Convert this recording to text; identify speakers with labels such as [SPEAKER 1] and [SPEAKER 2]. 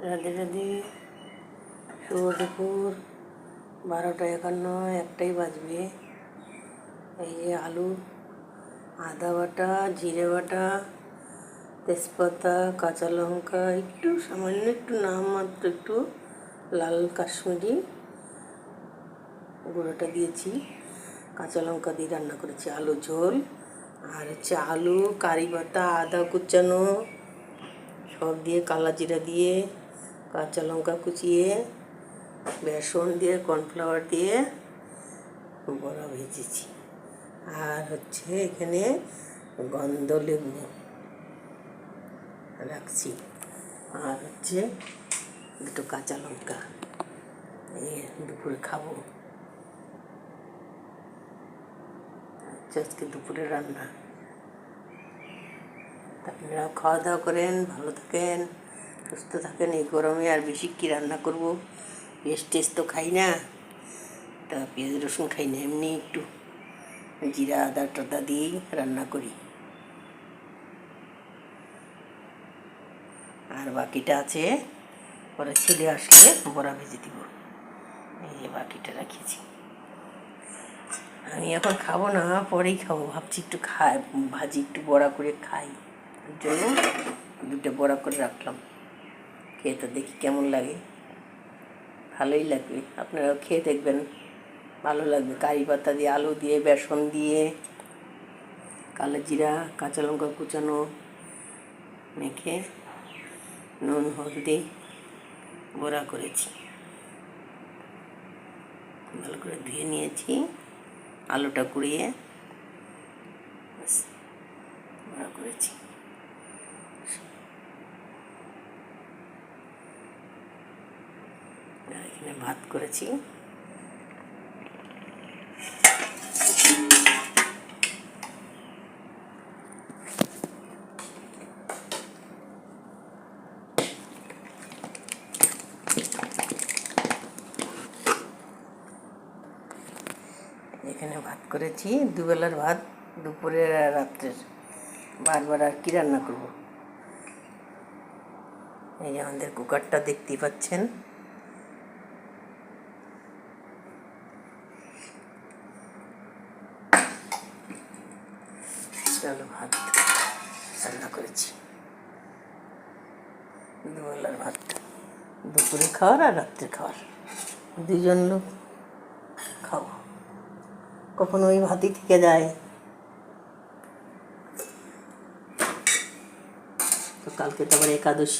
[SPEAKER 1] রাধে রাধে। শুভ দুপুর, 12:51, একটাই বাজবে। এই যে আলু, আদা বাটা, জিরে বাটা, তেজপাতা, কাঁচা লঙ্কা, একটু সামান্য একটু নামমাত্র একটু লাল কাশ্মীরি গুঁড়োটা দিয়েছি, কাঁচা লঙ্কা দিয়ে রান্না করেছি আলু ঝোল। আর হচ্ছে আলু, কারি পাতা, আদা কুচানো সব দিয়ে, কালা জিরা দিয়ে, কাঁচা লঙ্কা কুচিয়ে, বেসন দিয়ে, কর্নফ্লাওয়ার দিয়ে বড়া ভেজেছি। আর হচ্ছে এখানে গন্ধ লেবু রাখছি, আর হচ্ছে দুটো কাঁচা লঙ্কা। এই দুপুরে খাবো। আজকে দুপুরে রান্না। আপনারা খাওয়া দাওয়া করেন, ভালো থাকেন, সুস্থ থাকেন। এই গরমে আর বেশি কী রান্না করব? পেস্ট টেস্ট তো খাই না, তা পেঁয়াজ রসুন খাই না, এমনি একটু জিরা আদা টাদা দিয়েই রান্না করি। আর বাকিটা আছে, পরে ছেলে আসলে বড়া ভেজে দিব। এই যে বাকিটা রাখিয়েছি। আমি এখন খাবো না, পরেই খাবো ভাবছি। একটু ভাজি একটু বড়া করে খাই, ওই জন্য দুটো বড়া করে রাখলাম। খেয়ে তো দেখি কেমন লাগে। ভালোই লাগবে, আপনারাও খেয়ে দেখবেন, ভালো লাগবে। কারি পাতা দিয়ে, আলু দিয়ে, বেসন দিয়ে, কালো জিরা, কাঁচা লঙ্কা কুচানো মেখে নুন হলদি বড়া করেছি। ভালো করে ধুয়ে নিয়েছি, আলুটা কুড়িয়ে বড়া করেছি। এখানে ভাত করেছি। এখানে ভাত করেছি, দুবেলার ভাত, দুপুরের আর রাত্রের। বারবার আর কি রান্না করব? এই যে আমাদের কুকারটা দেখতেই পাচ্ছেন। চলো, ভাত রান্না করেছি, দুবেলার ভাত, দুপুরে খাওয়ার আর রাত্রে খাওয়ার, দুজন লোক খাবো। কখনো ওই ভাতই থেকে যায়, তো কালকে তো আবার একাদশী।